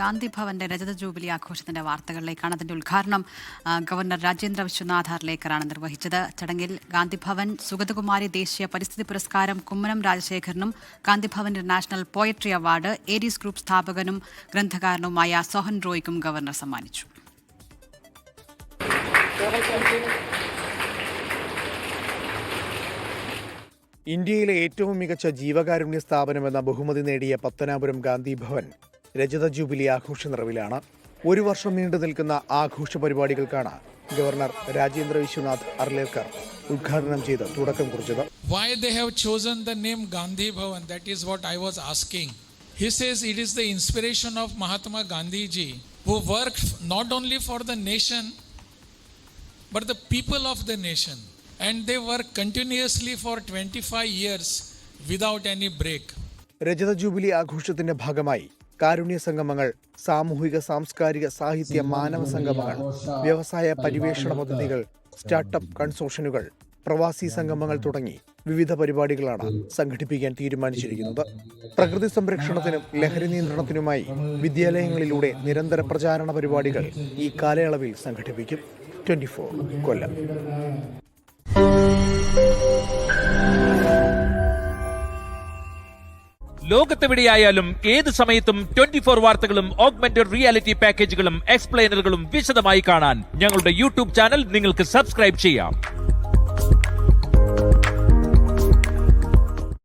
ഗാന്ധി ഭവന്റെ രജത ജൂബിലി ആഘോഷത്തിന്റെ വാർത്തകളിലേക്കാണ്. അതിന്റെ ഉദ്ഘാടനം ഗവർണർ രാജേന്ദ്ര വിശ്വനാഥ് അർലേക്കറാണ് നിർവഹിച്ചത്. ചടങ്ങിൽ ഗാന്ധി ഭവൻ സുഗതകുമാരി ദേശീയ പരിസ്ഥിതി പുരസ്കാരം കുമ്മനം രാജശേഖരനും Gandhi Bhavan international poetry award Aries group സ്ഥാപകനും ഗ്രന്ഥകാരനുമായ സോഹൻ റോയ്ക്കും ഗവർണർ സമ്മാനിച്ചു. ഇന്ത്യയിലെ ഏറ്റവും മികച്ച ജീവകാരുണ്യ സ്ഥാപനമെന്ന ബഹുമതി നേടിയ പത്തനാപുരം ഗാന്ധി ഭവൻ രജത ജൂബിലി ആഘോഷ നിറവിലാണ്. ഒരു വർഷം നീണ്ടു നിൽക്കുന്ന ആഘോഷ പരിപാടികൾക്കാണ് ഗവർണർ രാജേന്ദ്ര വിശ്വനാഥ് അർലേക്കർ ഉദ്ഘാടനം ചെയ്ത് തുടക്കം കുറിച്ചത്. Why they have chosen the name Gandhi Bhavan? That is what I was asking. He says it is the inspiration of Mahatma Gandhi ji, who worked not only for the nation but the people of the nation. And they work continuously for 25 years without any break. രജത jubilee ആഘോഷത്തിന്റെ ഭാഗമായി കാരുണ്യ സംഗമങ്ങൾ, സാമൂഹിക സാംസ്കാരിക സാഹിത്യ മാനവ സംഗമങ്ങൾ, വ്യവസായ പരിവേഷണ പദ്ധതികൾ, startup കൺസോർഷ്യനുകൾ, പ്രവാസി സംഗമങ്ങൾ തുടങ്ങി വിവിധ പരിപാടികളാണ് സംഘടിപ്പിക്കാൻ തീരുമാനിച്ചിരിക്കുന്നത്. പ്രകൃതി സംരക്ഷണത്തിനും ലഹരി നിയന്ത്രണത്തിനുമായി വിദ്യാലയങ്ങളിലൂടെ നിരന്തര പ്രചാരണ പരിപാടികൾ ഈ കാലയളവിൽ സംഘടിപ്പിക്കും. 24 കൊല്ലം. ലോകത്തെവിടെയായാലും ഏത് സമയത്തും 24 വാർത്തകളും ഓഗ്മെന്റഡ് റിയാലിറ്റി പാക്കേജുകളും എക്സ്പ്ലെയിനറുകളും വിശദമായി കാണാൻ ഞങ്ങളുടെ യൂട്യൂബ് ചാനൽ നിങ്ങൾക്ക് സബ്സ്ക്രൈബ് ചെയ്യാം.